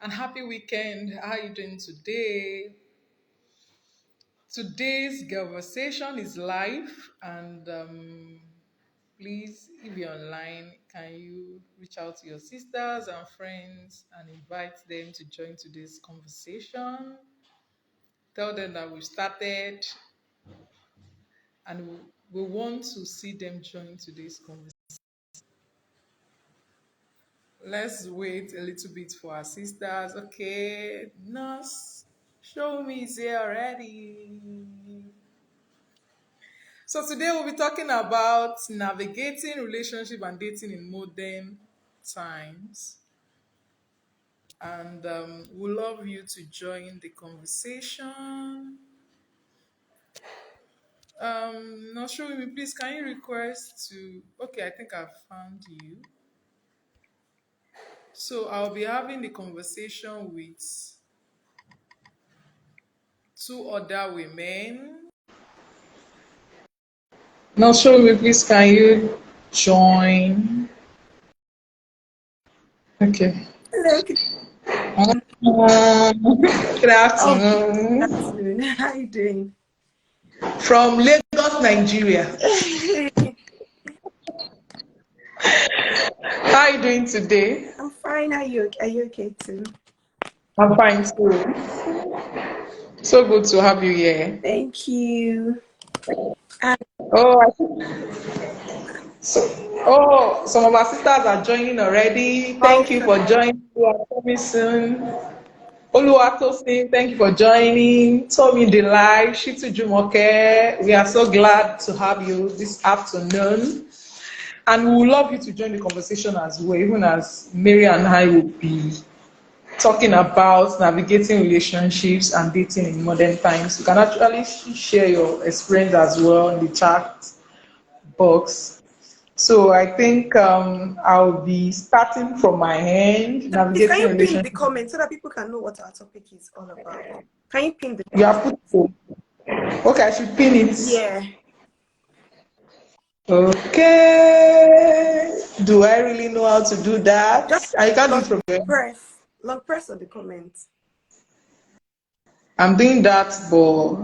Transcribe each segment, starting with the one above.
and happy weekend. How are you doing today? Today's conversation is live, and please, if you're online, can you reach out to your sisters and friends and invite them to join today's conversation? Tell them that we've started and we want to see them join today's conversation. Let's wait a little bit for our sisters. Okay, nurse, show me it's here already. So today we'll be talking about navigating relationship and dating in modern times. And we'd love you to join the conversation. Not showing me, please. Can you request to? Okay, I think I've found you. So I'll be having the conversation with two other women. Now, show me, please. Can you join? Okay. Hello. Good Oh, afternoon. good afternoon. How are you doing? From Lagos, Nigeria. How are you doing today? I'm fine. Are you okay too? I'm fine too. So good to have you here. Thank you. And Oh, so, some of our sisters are joining already. Thank you for joining. We are coming soon. Oluwatosin, thank you for joining. Tommy Delight, Shitu Jumoke, we are so glad to have you this afternoon. And we would love you to join the conversation as well, even as Mary and I will be talking about navigating relationships and dating in modern times. You can actually share your experience as well in the chat box. So I think I'll be starting from my end, please, can navigating you pin the relationships. comments so that people can know what our topic is all about? Can you pin the You have put okay, I should pin it. Yeah. Okay. Do I really know how to do that? Just I can't do it long from there. long press on the comments. I'm doing that, but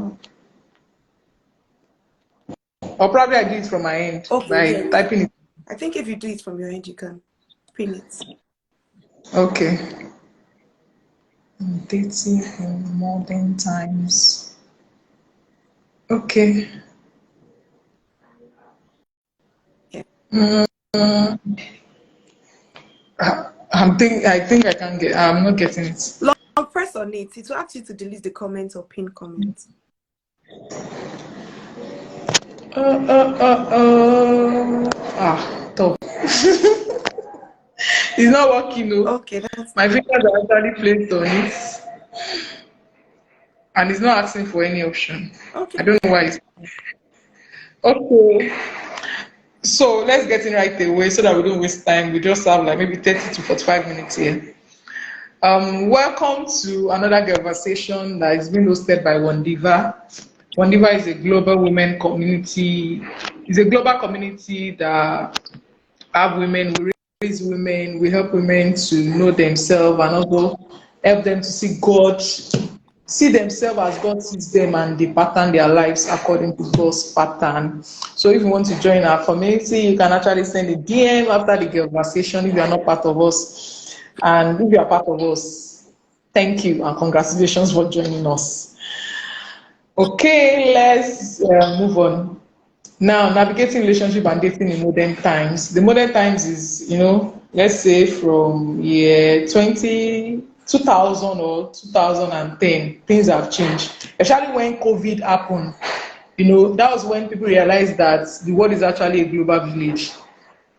or probably I do it from my end Okay, by yes. typing it. I think if you do it from your end, you can pin it. Okay. Dating in modern times. Okay. Yeah. I think I can get. I'm not getting it. Long press on it. It will ask you to delete the comments or pin comments. Top. It's not working, no. Okay, that's My fingers are actually placed on it, and it's not asking for any option. okay. I don't know why. Okay. So let's get in right away so that we don't waste time. We just have like maybe 30 to 45 minutes here. Welcome to another conversation that is being hosted by WONDIVA. WONDIVA is a global women community. It's a global community that have women, we raise women, we help women to know themselves and also help them to see God, see themselves as God sees them and they pattern their lives according to God's pattern. So if you want to join our community, you can actually send a DM after the conversation if you are not part of us. And if you are part of us, thank you and congratulations for joining us. Okay, let's move on. Now, navigating relationship and dating in modern times. The modern times is, let's say from year 2000 or 2010, things have changed. Especially when COVID happened, that was when people realized that the world is actually a global village.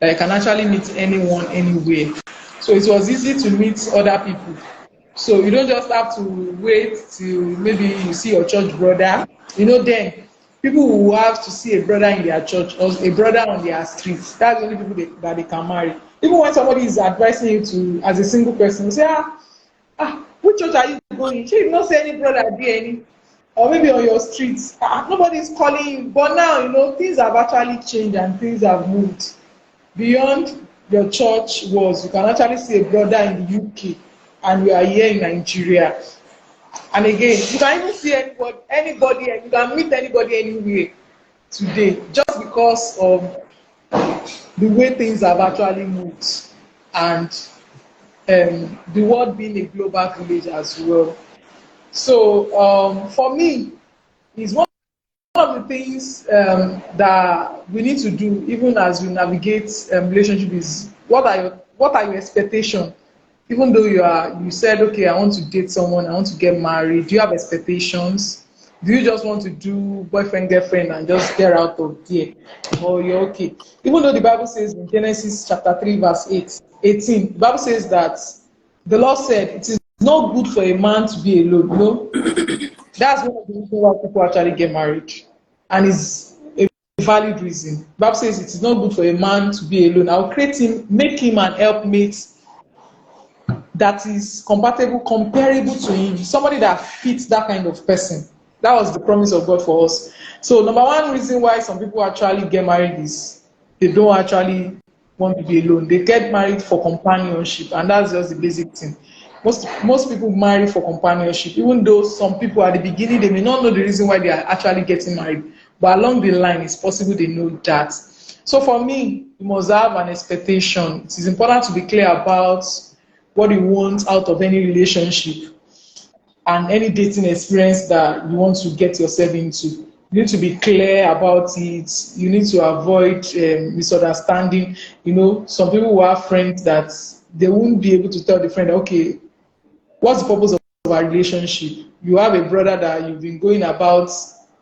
That you can actually meet anyone, anywhere. So it was easy to meet other people. So you don't just have to wait till maybe you see your church brother. Then people will have to see a brother in their church or a brother on their street. That's the only people that they can marry. Even when somebody is advising you to, as a single person, you say, which church are you going? You not see any brother there, or maybe on your street. Nobody is calling you. But now, things have actually changed and things have moved beyond your church walls. You can actually see a brother in the UK and we are here in Nigeria. And again, you can even see anybody, you can meet anybody anywhere today, just because of the way things have actually moved, and the world being a global village as well. So for me, it's one of the things that we need to do, even as we navigate relationship, is what are your expectations? Even though you said, okay, I want to date someone, I want to get married. Do you have expectations? Do you just want to do boyfriend girlfriend and just get out of there, or you're okay? Even though the Bible says in Genesis chapter 3 verse 18, the Bible says that the Lord said it is not good for a man to be alone. That's one of the reasons why people actually get married, and it's a valid reason. The Bible says it is not good for a man to be alone. I'll make him an helpmate that is compatible, comparable to him, somebody that fits that kind of person. That was the promise of God for us. So number one reason why some people actually get married is they don't actually want to be alone. They get married for companionship, and that's just the basic thing. Most people marry for companionship, even though some people at the beginning they may not know the reason why they are actually getting married, but along the line it's possible they know that. So for me, you must have an expectation. It is important to be clear about what you want out of any relationship and any dating experience that you want to get yourself into. You need to be clear about it. You need to avoid misunderstanding. Some people will have friends that they won't be able to tell the friend, okay, what's the purpose of our relationship? You have a brother that you've been going about,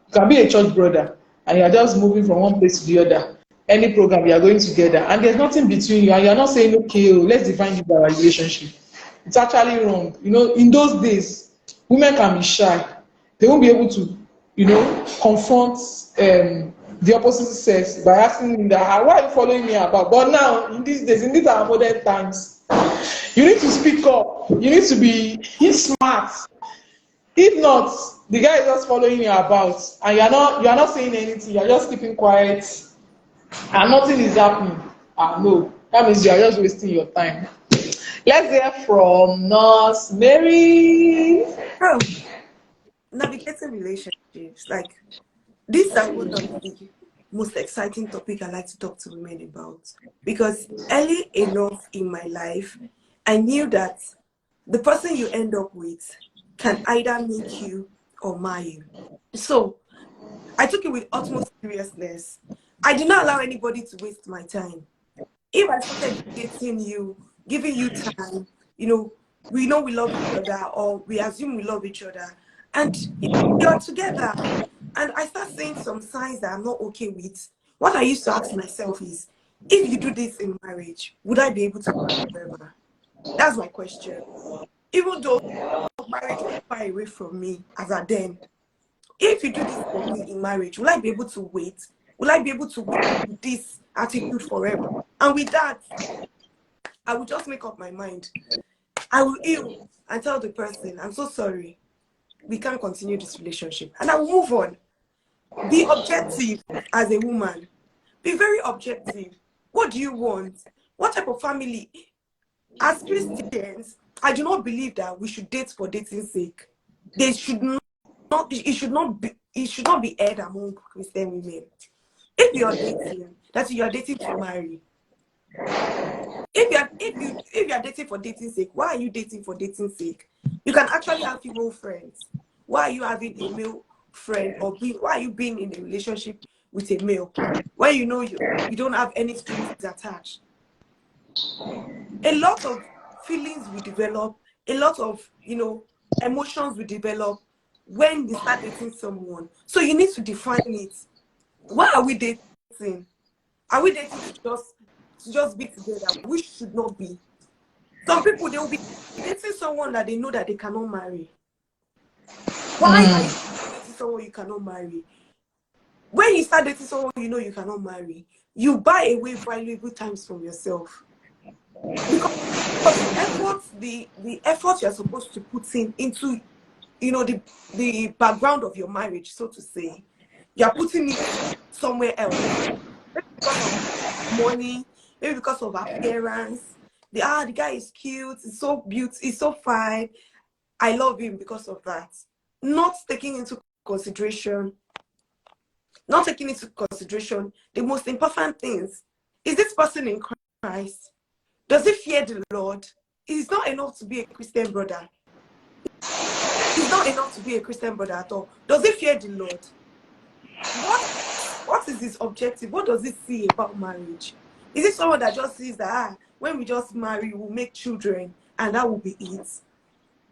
you can be a church brother, and you're just moving from one place to the other. Any program, you are going together, and there's nothing between you, and you're not saying, okay, let's define this our relationship. It's actually wrong. In those days, women can be shy. They won't be able to, confront the opposite sex by asking them that, why are you following me about? But now, in these days, in these our modern times, you need to speak up. You need to be smart. If not, the guy is just following you about, and you're not saying anything. You're just keeping quiet, and nothing is happening. No, that means you are just wasting your time. Let's hear from Nurse Mary. Oh, navigating relationships. Like, these are one of the most exciting topic I like to talk to women about. Because early enough in my life, I knew that the person you end up with can either make you or mar you. So I took it with utmost seriousness. I did not allow anybody to waste my time. If I started dating you, giving you time, we know we love each other, or we assume we love each other, and you're together, and I start seeing some signs that I'm not okay with, what I used to ask myself is, if you do this in marriage, would I be able to forever? That's my question. Even though marriage was far away from me as a then, if you do this for me in marriage, will I be able to wait? Will I be able to wait with this attitude forever? And with that, I will just make up my mind. I will heal and tell the person, I'm so sorry, we can't continue this relationship. And I will move on. Be objective as a woman. Be very objective. What do you want? What type of family? As Christians, I do not believe that we should date for dating's sake. They should not, it should not be aired among Christian women. If you are dating, that you are dating to marry. If you are dating for dating sake, why are you dating for dating sake? You can actually have female friends. Why are you having a male friend, or why are you being in a relationship with a male when you know you don't have any strings attached? A lot of feelings will develop, a lot of emotions will develop when you start dating someone. So you need to define it. Why are we dating? Are we dating to just be together? We should not be. Some people, they will be dating someone that they know that they cannot marry. Why are you dating someone you cannot marry? When you start dating someone you know you cannot marry, you buy away valuable times from yourself. Because the effort you're supposed to put into the background of your marriage, so to say, you're putting it somewhere else. Maybe because of money, maybe because of appearance, The guy is cute, he's so beautiful, he's so fine. I love him because of that. Not taking into consideration, the most important things. Is this person in Christ? Does he fear the Lord? It's not enough to be a Christian brother. It's not enough to be a Christian brother at all. Does he fear the Lord? What is his objective? What does he see about marriage? Is it someone that just sees that when we just marry, we'll make children and that will be it?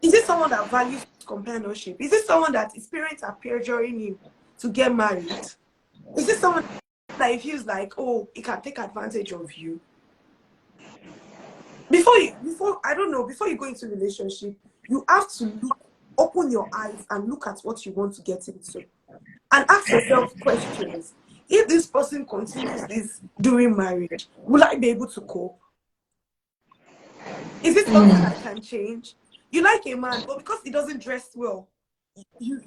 Is it someone that values companionship? Is it someone that his parents are pressuring him to get married? Is it someone that he feels like, oh, he can take advantage of you? Before you go into a relationship, you have to open your eyes and look at what you want to get into. And ask yourself questions. If this person continues this during marriage, will I be able to cope? Is it something I can change? You like a man, but because he doesn't dress well, you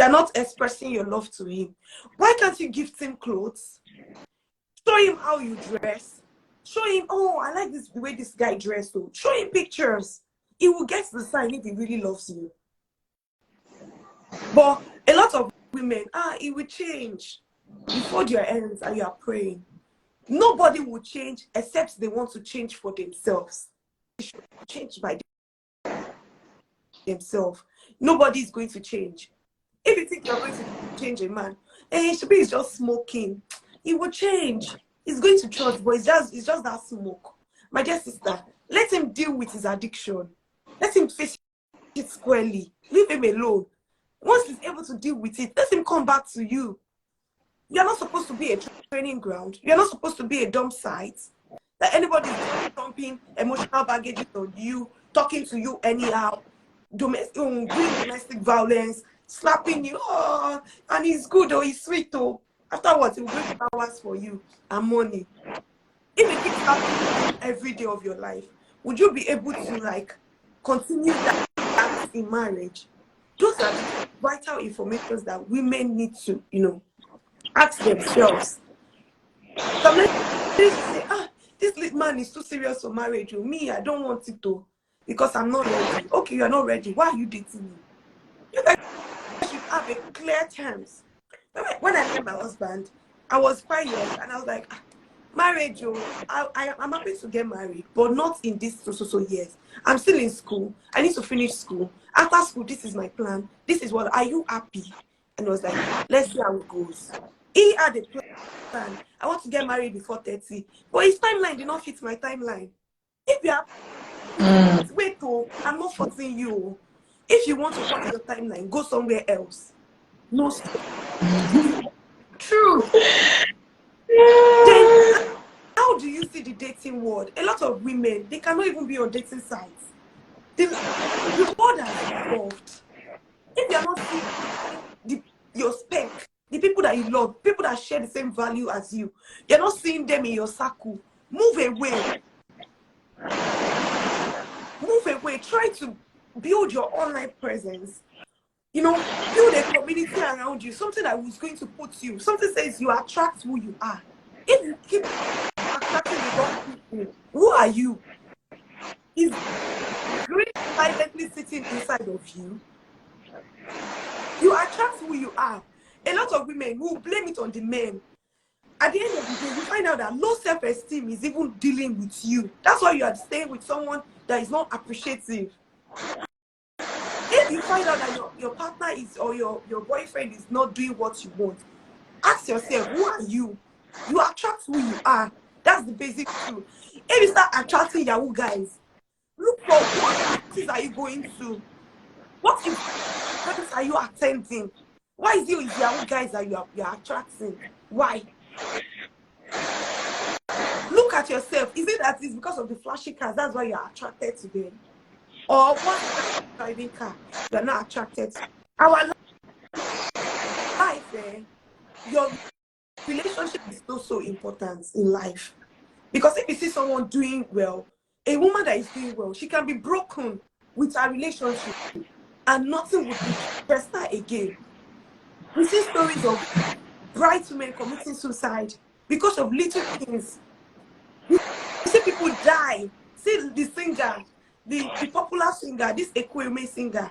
are not expressing your love to him. Why can't you gift him clothes? Show him how you dress. Show him, oh, I like the way this guy dressed. So show him pictures. He will get the sign if he really loves you. But a lot of women, it will change. You fold your hands and you are praying. Nobody will change except they want to change for themselves. They should change by themselves. Nobody is going to change. If you think you're going to change a man, he's just smoking. He will change. He's going to church, but it's just that smoke. My dear sister, let him deal with his addiction. Let him face it squarely. Leave him alone. Once he's able to deal with it, let him come back to you. You're not supposed to be a training ground. You're not supposed to be a dump site that anybody is dumping emotional baggage on you, talking to you anyhow, doing domestic violence, slapping you. Oh, and he's good or he's sweet though. Afterwards, he will bring flowers for you and money. If it keeps happening every day of your life, would you be able to continue that in marriage? Those are the vital information that women need to, ask themselves. Some ladies say, this man is too serious for marriage. Me, I don't want it to because I'm not ready. Okay, you're not ready. Why are you dating me? You guys should have a clear terms. When I met my husband, I was quite young and I was like, marriage, I'm happy to get married, but not in this so years. I'm still in school. I need to finish school. After school, this is my plan. This is what, are you happy? And I was like, let's see how it goes. He had a plan. I want to get married before 30. But his timeline did not fit my timeline. If you are, wait, I'm not forcing you. If you want to cut your timeline, go somewhere else. No. True. Then, how do you see the dating world? A lot of women, they cannot even be on dating sites. The world has evolved. If you're not seeing your spec, the people that you love, people that share the same value as you, you're not seeing them in your circle. Move away. Move away. Try to build your online presence. Build a community around you, something that is going to put you. Something says you attract who you are. If you keep attracting the wrong people, who are you? Is greed silently sitting inside of you? You attract who you are. A lot of women will blame it on the men. At the end of the day, you find out that low self-esteem is even dealing with you. That's why you are staying with someone that is not appreciative. If you find out that your partner is or your boyfriend is not doing what you want, ask yourself, who are you? You attract who you are. That's the basic truth. If you start attracting Yahoo guys, look for what parties are you going to? What events are you attending? Why is it Yahoo guys that you're attracting? Why? Look at yourself. Is it that it's because of the flashy cars? That's why you're attracted to them? Or what driving car you're not attracted to? Our life, your relationship is so important in life. Because if you see someone doing well, a woman that is doing well, she can be broken with her relationship and nothing would interest her again. We see stories of bright women committing suicide because of little things. We see See people die. See the singer, the popular singer, this Ekweme singer.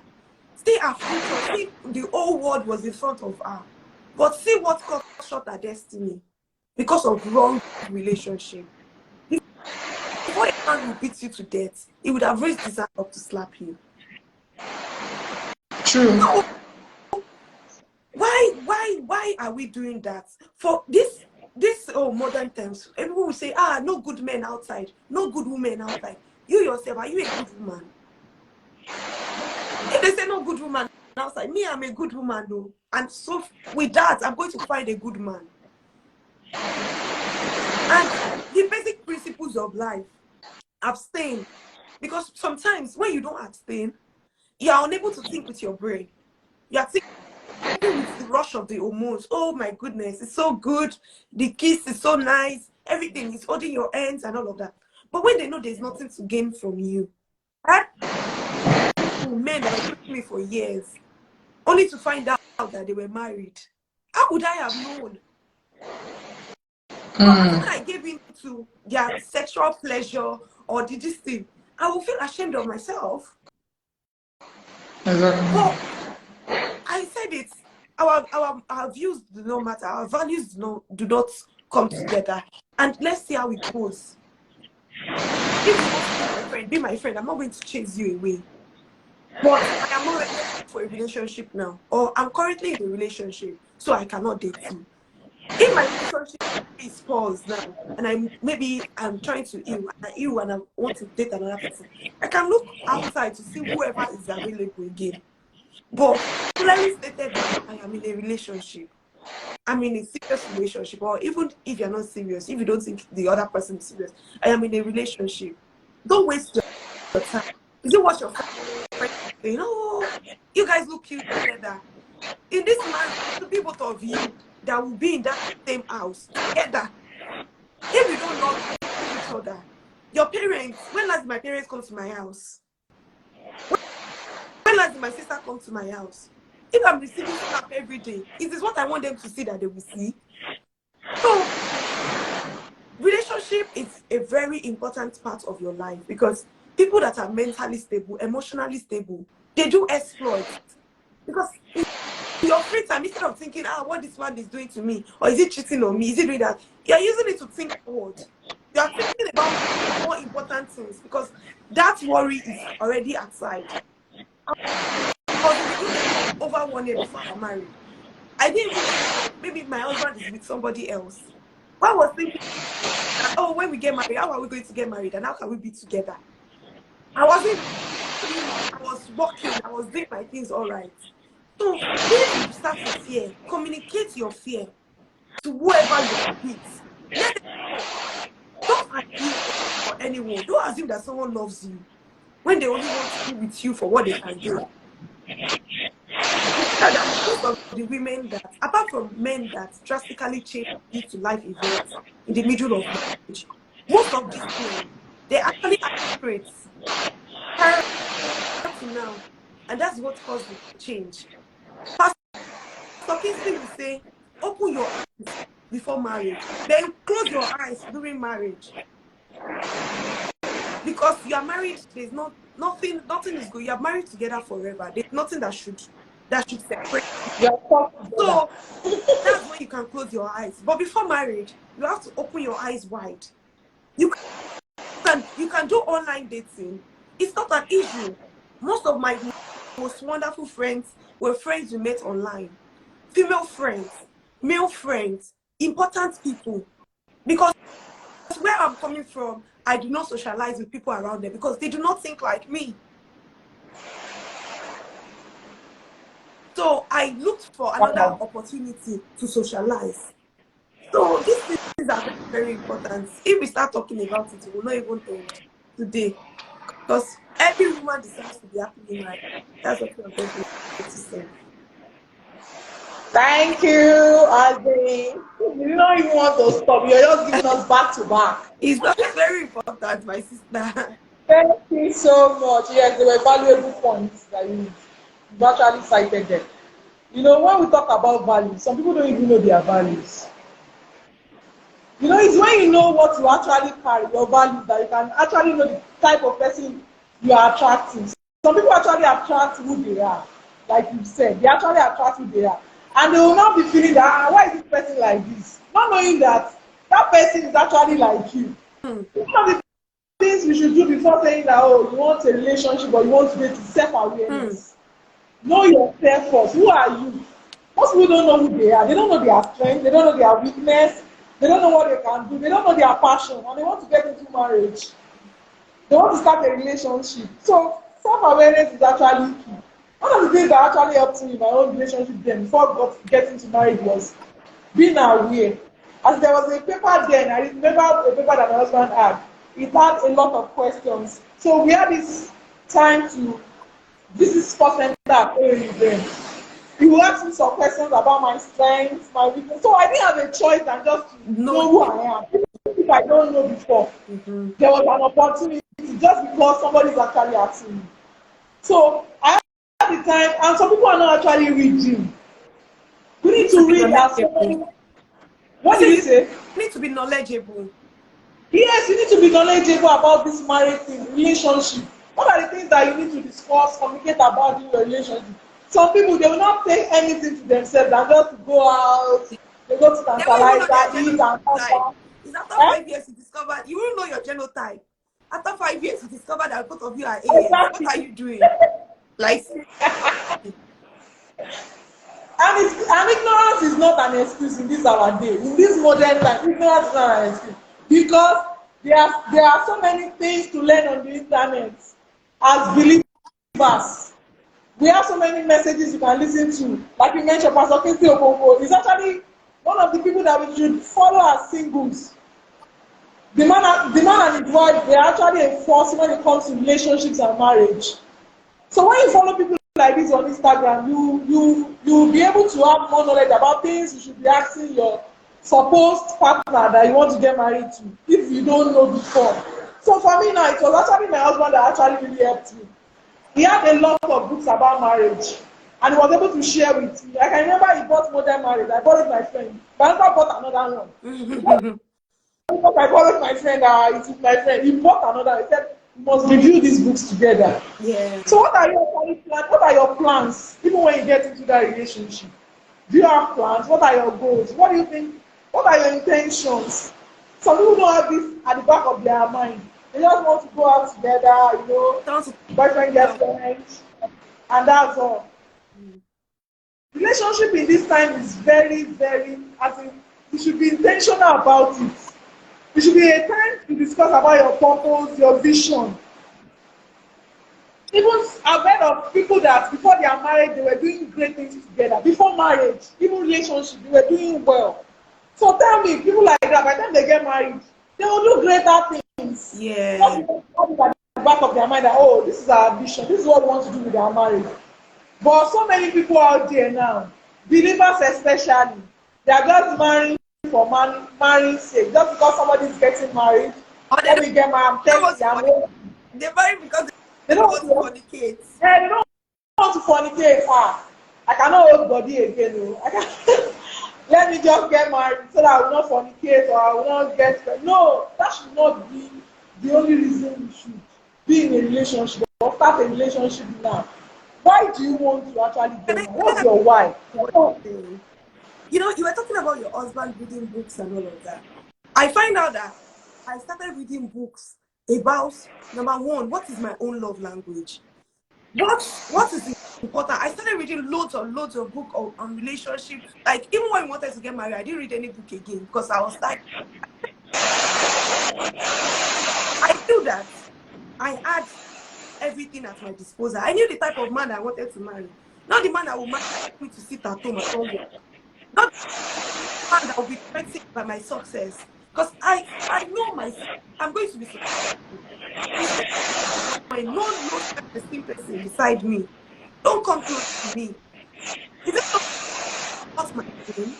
See her future. See the whole world was in front of her. But see what cut short her destiny because of wrong relationship. Before a man will beat you to death, he would have raised his hand up to slap you. True. So why are we doing that? For this modern times, everyone will say, no good men outside, no good women outside. You yourself, are you a good woman? If they say no good woman outside, me, I'm a good woman though. And so with that, I'm going to find a good man. And the basic principles of life, abstain. Because sometimes when you don't abstain, you are unable to think with your brain. You are thinking with the rush of the hormones. Oh my goodness, it's so good. The kiss is so nice. Everything is holding your hands and all of that. But when they know there's nothing to gain from you, right? Men that were with me for years, only to find out that they were married. How would I have known? But as soon as I gave in to their sexual pleasure or did this thing, I will feel ashamed of myself. Exactly. But I said it. Our views do not matter. Our values do not come together. And let's see how it goes. If you want to be my friend, be my friend. I'm not going to chase you away. But I am not ready for a relationship now. Or I'm currently in a relationship, so I cannot date you. If my relationship is paused now, and I'm trying to heal and I want to date another person, I can look outside to see whoever is available again. But clearly stated that I am in a relationship. I'm in a serious relationship, or even if you're not serious, if you don't think the other person is serious, I am in a relationship. Don't waste your time. Is it what your friend say? No, you guys look cute together. In this man, to be both of you that will be in that same house together. If you don't love each other, your parents, when last did my parents come to my house? When last did my sister come to my house? If I'm receiving slap every day, is this what I want them to see that they will see? So, relationship is a very important part of your life because people that are mentally stable, emotionally stable, they do exploits. Because in your free time, instead of thinking, what this man is doing to me, or is he cheating on me, is he doing that? You're using it to think forward. You're thinking about more important things because that worry is already outside. I was in a relationship over 1 year before I married. I didn't even think maybe my husband is with somebody else. I was thinking that, when we get married, how are we going to get married and how can we be together? I wasn't I was working, I was doing my things all right. So if you start to fear, communicate your fear to whoever you are with. Let them talk. Don't assume for anyone. Don't assume that someone loves you when they only want to be with you for what they can do. That most of the women that, apart from men that drastically change due to life events in the middle of marriage, most of these men, they actually aspirate prior to now. And that's what caused the change. Pastor Kingsley will say, open your eyes before marriage, then close your eyes during marriage. Because you are married, there's nothing is good. You are married together forever. There's nothing that should separate. So that's when you can close your eyes. But before marriage, you have to open your eyes wide. You can do online dating. It's not an issue. Most of my most wonderful friends were friends we met online. Female friends, male friends, important people. Because where I'm coming from, I do not socialize with people around them because they do not think like me. So I looked for another opportunity to socialize. So these things are very, very important. If we start talking about it, we will not even end today. Because every woman deserves to be happily married. That's what we're going to say. Thank you, Adi. You don't even want to stop. You're just giving us back to back. It's not very important, my sister. Thank you so much. Yes, they were valuable points that you actually cited them. You know, when we talk about values, some people don't even know their values. You know, it's when you know what you actually carry, your values, that you can actually know the type of person you are attracting. Some people actually attract who they are, like you said. They actually attract who they are. And they will not be feeling that, why is this person like this? Not knowing that that person is actually like you. Hmm. One of the things we should do before saying that, oh, you want a relationship or you want to date is Hmm. self-awareness. Know yourself first. Who are you? Most people don't know who they are. They don't know their strength. They don't know their weakness. They don't know what they can do. They don't know their passion. And they want to get into marriage. They want to start a relationship. So self-awareness is actually key. One of the things that actually helped me in my own relationship then before getting to marriage was being aware. As there was a paper then, I remember a paper that my husband had. It had a lot of questions. So we had this time to, this is first center at then. He will ask me some questions about my strengths, my weakness. So I didn't have a choice than just to No. know who I am. Even if I don't know before, Mm-hmm. there was an opportunity just because somebody is actually asking me. So I had the time, and some people are not actually reading. We You need need to to be read as so knowledgeable. many. I What say did you you say? need to be knowledgeable. Yes, you need to be knowledgeable about this marriage thing, relationship. What are the things that you need to discuss, communicate about in your relationship? Some people, they will not take anything to themselves and just go out, they go to They won't even know their tantalizer, eat and come genotype. back. It's after Eh? 5 years you discover you won't know your genotype. After 5 years you discover that both of you are AS. What Exactly. are you doing? Like And ignorance is not an excuse in this our day. In this modern time, ignorance is not an excuse. Because there are so many things to learn on the internet as believers. We have so many messages you can listen to. Like you mentioned, Pastor Kinsley Okonkwo is actually one of the people that we should follow as singles. The man and his wife, they are actually a force when it comes to relationships and marriage. So when you follow people like this on Instagram, you will be able to have more knowledge about things you should be asking your supposed partner that you want to get married to if you don't know before. So for me now, it was actually my husband that actually really helped me. He had a lot of books about marriage and he was able to share with me. I can remember he bought Modern Marriage. I borrowed my friend. My husband bought another one. Because I borrowed my friend, it is my friend. He bought another. He said, "We must review these books together." yeah. So what are your plans? What are your plans? Even when you get into that relationship, do you have plans? What are your goals? What do you think? What are your intentions? Some people don't have this at the back of their mind. They just want to go out together, Someone to boyfriend, help. girlfriend, and that's all. Relationship in this time is very, very, as in, you should be intentional about it. It should be a time to discuss about your purpose, your vision. Even I've heard of people that before they are married, they were doing great things together. Before marriage, even relationship, they were doing well. So tell me, people like that, by the time they get married, they will do greater things. Not Yeah. because have it at the back of their mind that, oh, this is our vision, this is what we want to do with our marriage. But so many people out there now, believers especially, they are just marrying for marrying sake. Just because somebody is getting married, Or they let me get married, I'm don't want 30, to I'm fornicate. old. They marry because They they don't don't want to want fornicate. they don't want to fornicate. I cannot hold body again. Oh. I can let me just get married so that I will not fornicate or I will not get. No, that should not be the only reason you should be in a relationship or start a relationship now. Why do you want to actually And get I married? think What's that's your why? what Oh, you're saying. You know, you were talking about your husband reading books and all of that. I find out that I started reading books about number one, what is my own love language? What is important? I started reading loads and loads of books on relationships. Like even when we wanted to get married, I didn't read any book again because I was like, I knew that I had everything at my disposal. I knew the type of man I wanted to marry. Not the man that would marry me to sit at home and not work. Not the man that will be threatened by my success. Because I know myself. I'm going to be successful. It's just my no low self-esteem person beside me. Don't come close to me. Is it not my name?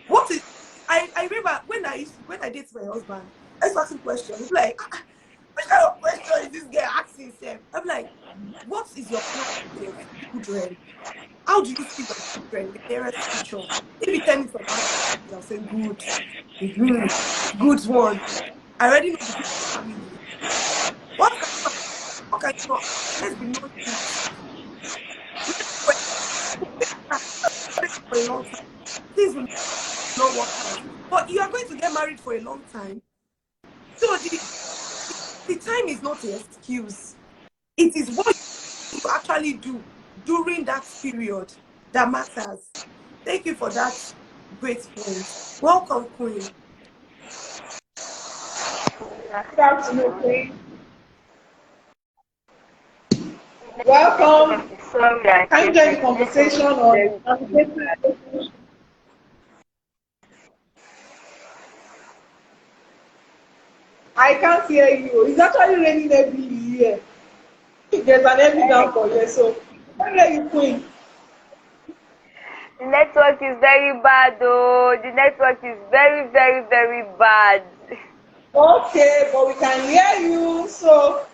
What is I remember when I dated my husband, I used to ask him questions. He's like, what kind of question is this guy asking himself? I'm like, what is your plan for your children? How do you see your children, the nearest future? If you tell me from outside, I'll say good. Good one. I already know the future family. What can what can you not? Let's be non-truth. For a long time, things will not work out. But you are going to get married for a long time. So the time is not an excuse. It is what you actually do during that period that matters. Thank you for that great point. Welcome, Queen. Good afternoon, Queen. Welcome. Can you join the conversation on navigating relationships? I can't hear you. It's actually raining every year. There's an heavy downpour here, so I can't hear you, Queen. The network is very bad, though. The network is very, very, very bad. Okay, but we can hear you. So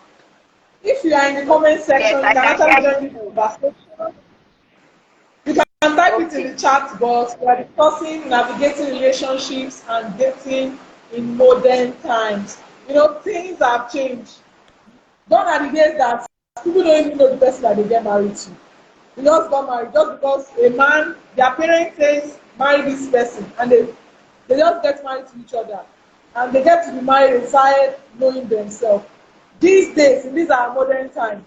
if you are in the comment section, Yes, you I can can actually hear join the you. conversation. You can type it in Okay. the chat box. We are discussing navigating relationships and dating in modern times. You know, things have changed. Gone are the days that people don't even know the person that they get married to. You just got married just because a man, their parents says marry this person, and they just get married to each other, and they get to be married inside knowing themselves. These days, in these are modern times,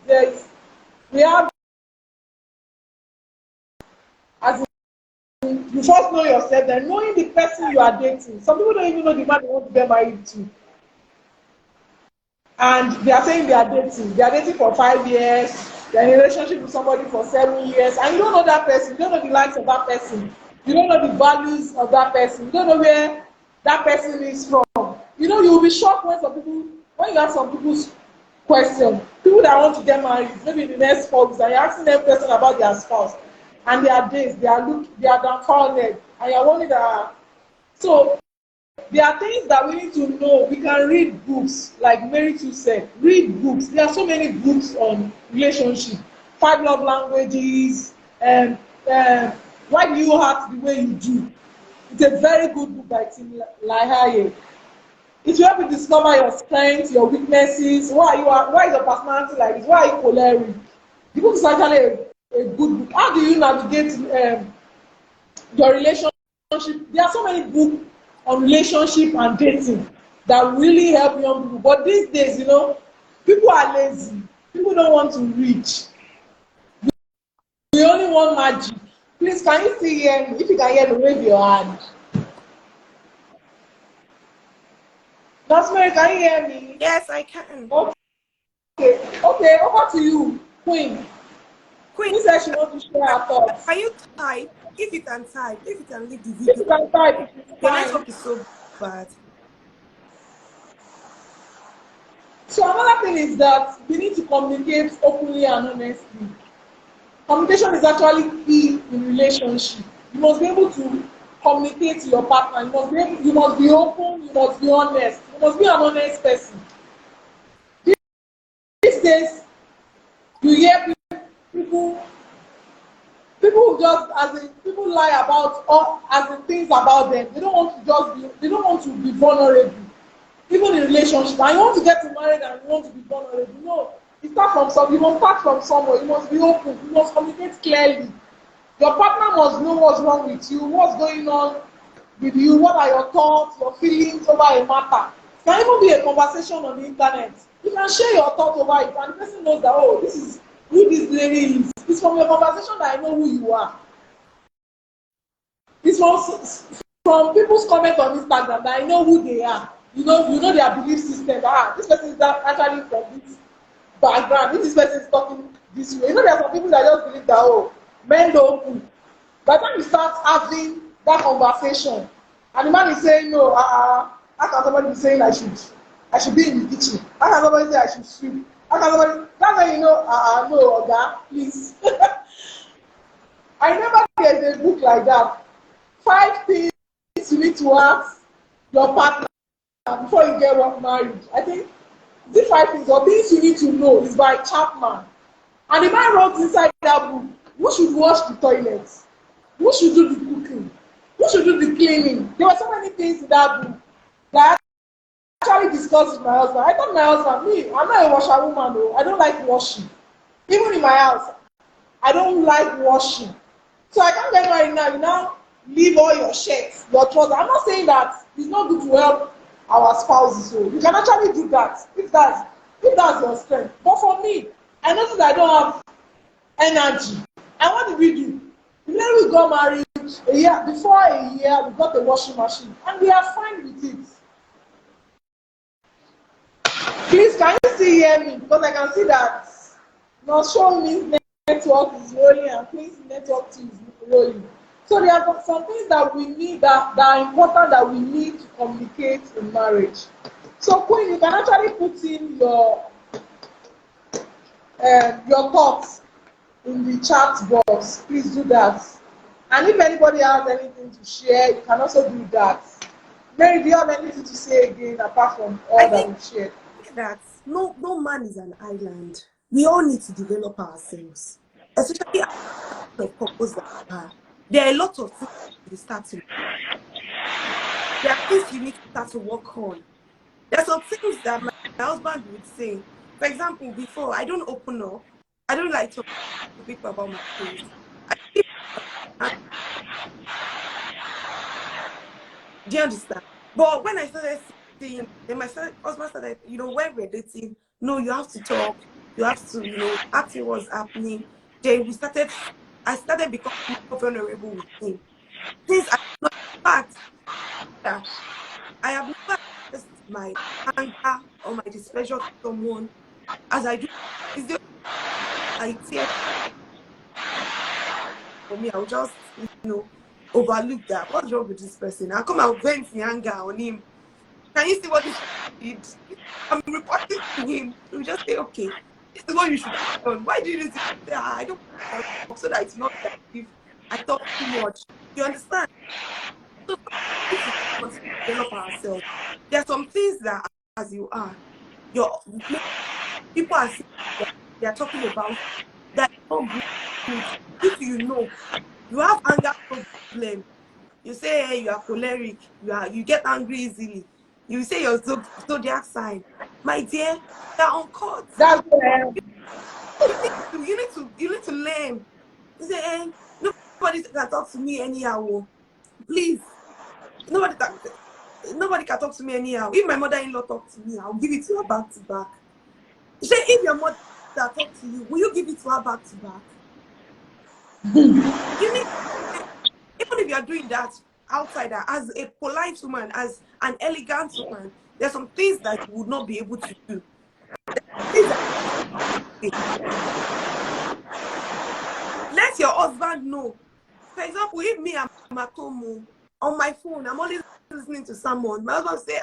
we have, as in, you first know yourself, then knowing the person you are dating. Some people don't even know the man they want to get married to, and they are saying they are dating. They are dating for 5 years. They're in a relationship with somebody for 7 years, and you don't know that person. You don't know the likes of that person. You don't know the values of that person. You don't know where that person is from. You know, you will be shocked when you ask some people's question. People that want to get married, maybe in the next 4 weeks, and you're asking them questions about their spouse and their days, they are dumbfounded, and you're wondering that. So there are things that we need to know. We can read books, like Mary too said. Read books. There are so many books on relationship, 5 love languages, and why do you act the way you do? It's a very good book by Tim Lahaye. It will help you discover your strengths, your weaknesses. Why is your personality like this? Why are you choleric? The book is actually a good book. How do you navigate your relationship? There are so many books on relationship and dating that really help young people. But these days, you know, people are lazy. People don't want to read. We only want magic. Please, can you still hear me? If you can hear me, wave your hand. Rosemary, can you hear me? Yes, I can. Okay, over to you, Queen. Queen, Who said she wants to share her thoughts? can you type? If you can type, if you can leave the If video. you can type, it's Your fine. network is so bad. So another thing is that we need to communicate openly and honestly. Communication is actually key in relationship. You must be able to communicate to your partner. You must be open. You must be honest. You must be an honest person. These days, you hear people people just as in people lie about all as in things about them. They don't want to just be. They don't want to be vulnerable. Even in relationship, and you want to get married and you want to be vulnerable. No, you must start from somewhere. You must be open. You must communicate clearly. Your partner must know what's wrong with you, what's going on with you, what are your thoughts, your feelings over a matter. It can even be a conversation on the internet. You can share your thoughts over it, and the person knows that, oh, this is who this lady is. It's from your conversation that I know who you are. It's from people's comments on Instagram that I know who they are. You know their belief system. Ah, this person is actually from this background. If this person is talking this way, you know there are some people that just believe that, oh, men don't cook. By the time you start having that conversation, and the man is saying no, how can somebody be saying I should be in the kitchen? How can somebody say I should sweep? How can somebody? That's when you know, no, Oga, please. I remember there's a book like that. 5 things you need to ask your partner before you get married. I think the 5 things or things you need to know is by Chapman. And the man wrote inside that book, Who should wash the toilets? Who should do the cooking? Who should do the cleaning? There were so many things in that book that I actually discussed with my husband. I told my husband, me, I'm not a washerwoman though. I don't like washing. Even in my house, I don't like washing. So I can't get married now. You now leave all your shirts, your trousers. I'm not saying that it's not good to help our spouses. So you can actually do that if that's your strength. But for me, I noticed I don't have energy. And what did we do? Immediately we got married before a year, we got a washing machine, and we are fine with it. Please, can you still hear me? Because I can see that not showing me network is rolling and please network too is rolling. So there are some things that we need that are important that we need to communicate in marriage. So Queen, you can actually put in your thoughts in the chat box. Please do that. And if anybody has anything to share, you can also do that. Mary, do you have anything to say again apart from I all that think we've shared? that no man is an island. We all need to develop ourselves, especially of couples that are. There are a lot of things you start to. There are things you need to start to work on. There are some things that my husband would say. For example, before I don't open up. I don't like to talk to people about my things. I keep, do you understand? But when I started seeing, then my husband started, when we're dating, no, you have to talk. You have to, ask me what's happening. Then I started becoming more vulnerable with him. Things I not fact that I have never expressed my anger or my displeasure to someone as I do. Is the I tear for me, I'll just, overlook that. What's wrong with this person? I'll come and vent the anger on him. Can you see what this did? I'm reporting to him. He'll just say, okay, this is what you should have done. Why do you say, I don't talk so that it's not that if I talk too much. You understand? So we need to continue to develop ourselves. There are some things that as you are, people are saying that they are talking about that is not good. If you have anger problem, you say hey, you are choleric, you get angry easily. You say your zodiac sign. My dear, they're on court. That's what I am. You need to learn. You say, hey, nobody can talk to me anyhow. Please. Nobody can talk to me anyhow. If my mother-in-law talks to me, I'll give it to her back to back. You say, if your mother talks to you, will you give it to her back to back? You need, even if you are doing that outside, as a polite woman, as an elegant woman, there's some things that you would not be able to do. Let your husband know. For example, if me, I'm at home on my phone, I'm always listening to someone. My husband say,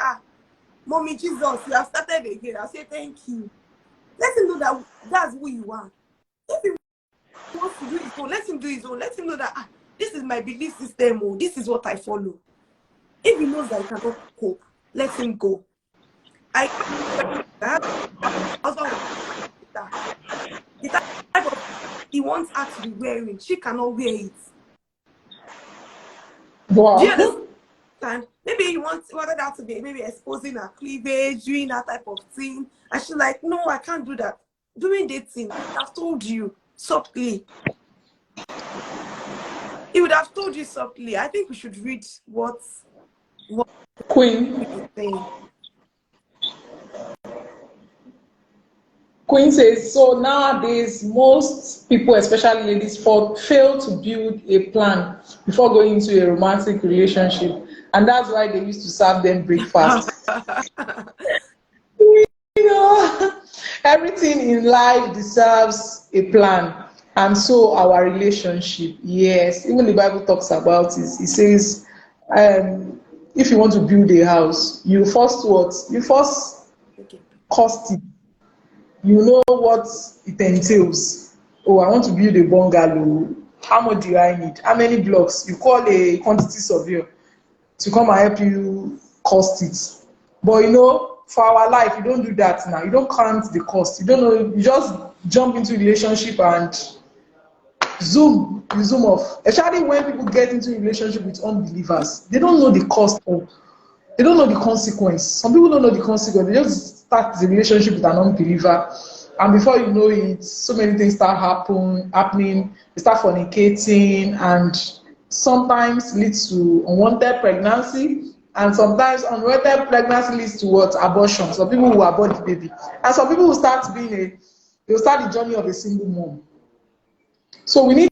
Mommy Jesus, you have started again. I say, thank you. Let him know that that's who you are. If he wants to do his own, let him do his own. Let him know that this is my belief system. This is what I follow. If he knows that he cannot cope, let him go. I husband the type of he wants her to be wearing, she cannot wear it. Wow. Do you understand? Maybe he wanted her to be maybe exposing her cleavage, doing that type of thing. And she's like, no, I can't do that. During dating, I've told you softly. He would have told you softly. I think we should read what Queen. is saying. Queen says, so nowadays, most people, especially ladies, fail to build a plan before going into a romantic relationship. And that's why they used to serve them breakfast. Everything in life deserves a plan. And so our relationship, yes, even the Bible talks about it. It says, if you want to build a house, you first what? You first Okay. cost it. You know what it entails. Oh, I want to build a bungalow. How much do I need? How many blocks? You call a quantity surveyor to come and help you cost it. But for our life, you don't do that now. You don't count the cost. You don't know. You just jump into a relationship and you zoom off. Especially when people get into a relationship with unbelievers, they don't know the cost of, they don't know the consequence. Some people don't know the consequence. They just start the relationship with an unbeliever, and before you know it, so many things start happening. They start fornicating, and sometimes leads to unwanted pregnancy, and sometimes unwanted pregnancy leads to what? Abortion. Some people will abort the baby, and some people will start being a, they'll start the journey of a single mom. So we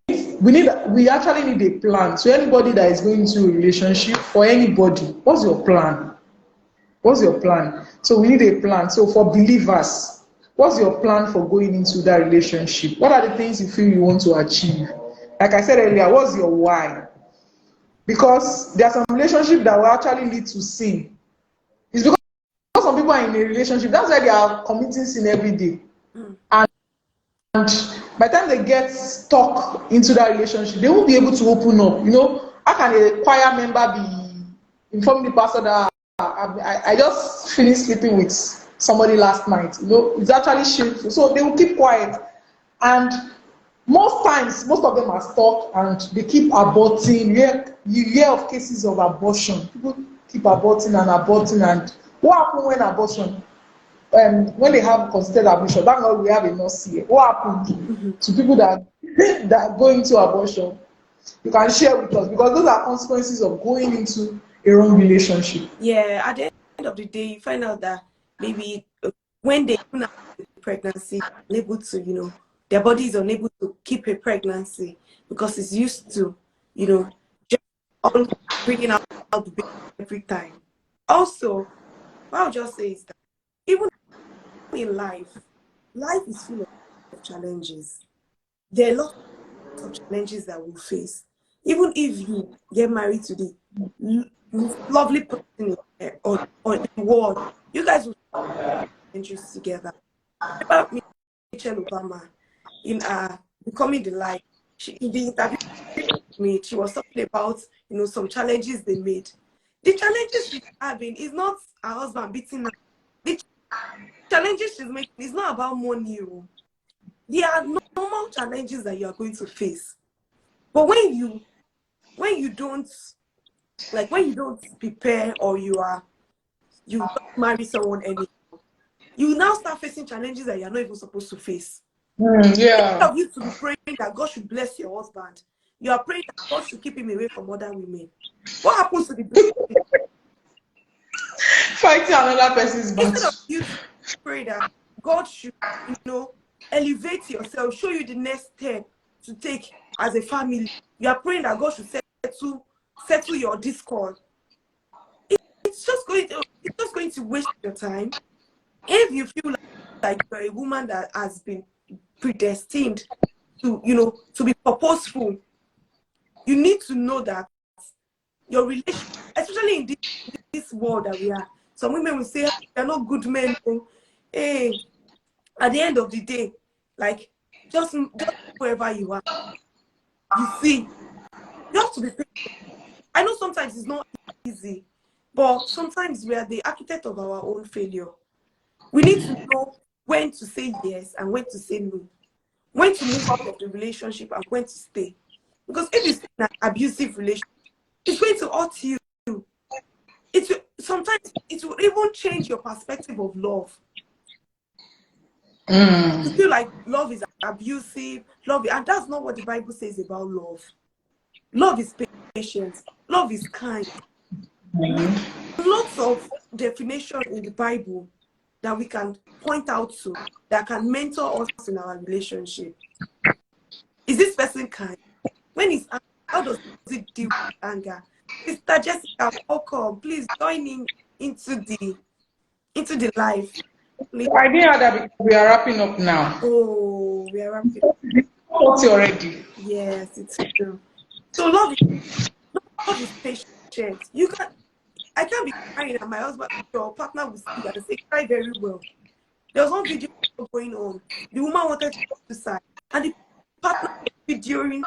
actually need a plan. So anybody that is going into a relationship, or anybody, what's your plan? What's your plan? So we need a plan. So for believers, what's your plan for going into that relationship? What are the things you feel you want to achieve? Like I said earlier, what's your why? Because there are some relationships that will actually lead to sin. It's because some people are in a relationship, that's why they are committing sin every day. And by the time they get stuck into that relationship, they won't be able to open up. You know, how can a choir member be informing the pastor that I just finished sleeping with somebody last night? You know, it's actually shameful. So they will keep quiet. And most times, most of them are stuck and they keep aborting. You hear of cases of abortion. People keep aborting and aborting. And what happens when abortion? When they have considered abortion, that's why we have a nurse here. What happened to people that that go into abortion? You can share with us, because those are consequences of going into a wrong relationship. Yeah, at the end of the day, you find out that maybe when they have pregnancy, unable to, their body is unable to keep a pregnancy because it's used to, just all bringing out the baby every time. Also, what I'll just say is that even in life is full of challenges. There are lots of challenges that we'll face. Even if you get married to the most lovely person on the world, you guys will challenges together. Remember Michelle Obama in Becoming the Light. In the interview with me, she was talking about some challenges they made. The challenges she's having is not her husband beating her. The challenges she's making is not about money. There are normal challenges that you are going to face. But when you don't prepare, or you just marry someone anyhow, you now start facing challenges that you're not even supposed to face. Instead Yeah. of you to be praying that God should bless your husband, you are praying that God should keep him away from other women. What happens to the blessing? Fighting another person's Instead battle. of you to pray that God should, elevate yourself, show you the next step to take as a family, you are praying that God should settle your discord. It's just going to waste your time. If you feel like you're a woman that has been predestined to be purposeful, you need to know that your relationship, especially in this world that we are, some women will say they're not good men. Hey, at the end of the day, like just wherever you are, you see, you have to be patient. I know sometimes it's not easy, but sometimes we are the architect of our own failure. We need to know when to say yes and when to say no, when to move out of the relationship and when to stay. Because if you stay in an abusive relationship, it's going to hurt you. Sometimes it will even change your perspective of love. You feel like love is abusive, and that's not what the Bible says about love. Love is patient, love is kind. Lots of definition in the Bible that we can point out to that can mentor us in our relationship. Is this person kind? When it's angry, how does it deal with anger? Sister Jessica, welcome. Please join in into the live. Please. I didn't know that because we are wrapping up now. Oh, we are wrapping. 40 already. Yes, it's true. So love is patient. I can't be crying and my husband, your partner will see and say, cry very well. There was one video going on. The woman wanted to suicide, and the partner during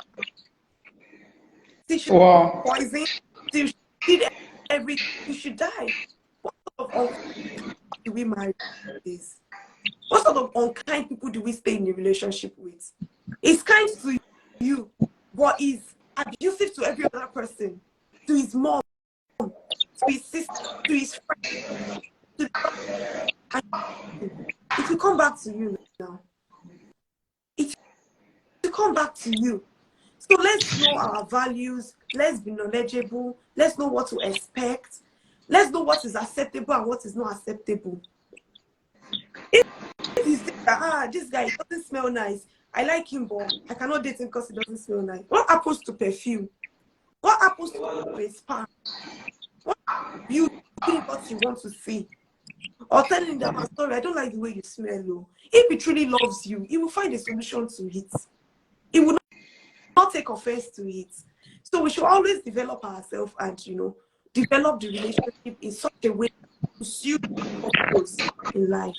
she should Wow. poison, she did everything, you should die. What sort of unkind people do we marry this? What sort of unkind people do we stay in a relationship with? It's kind to you. you, but is abusive to every other person, to his mom, to his sister, to his friend, to it will come back to you now. It will come back to you. So let's know our values. Let's be knowledgeable. Let's know what to expect. Let's know what is acceptable and what is not acceptable. If you say that, this guy doesn't smell nice, I like him, but I cannot date him because he doesn't smell nice. What happens to perfume? What happens to a spa? What you see what you want to see? Or telling him that, I'm sorry, I don't like the way you smell. Though. If he truly loves you, he will find a solution to it. He will not take offense to it. So we should always develop ourselves and, develop the relationship in such a way to suit our purpose in life.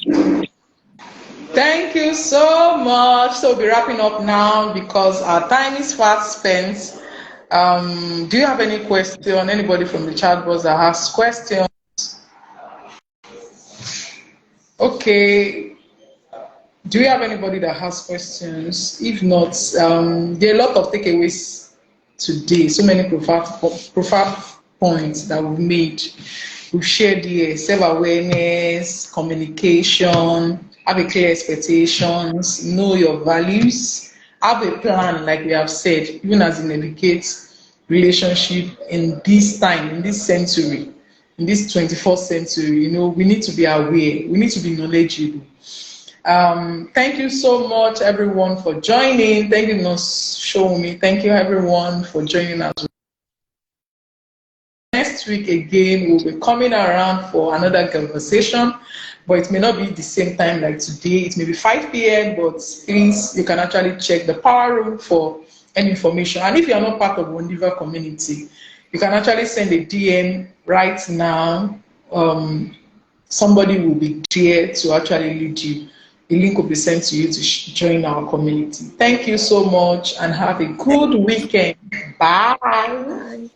Thank you so much. So we'll be wrapping up now because our time is fast spent. Do you have any question? Anybody from the chat box that has questions? Okay. Do you have anybody that has questions? If not, there are a lot of takeaways today. So many profound points that we've made. We've shared here self-awareness, communication, have a clear expectations, know your values, have a plan, like we have said, even as you navigate relationship in this time, in this century, in this 21st century. We need to be aware. We need to be knowledgeable. Thank you so much, everyone, for joining. Thank you, Nurse Shomi. Thank you, everyone, for joining us. Next week again, we'll be coming around for another conversation, but it may not be the same time like today. It may be 5 p.m., but please, you can actually check the power room for any information. And if you are not part of WONDIVA community, you can actually send a DM right now. Somebody will be there to actually lead you. The link will be sent to you to join our community. Thank you so much and have a good weekend. Bye. Bye.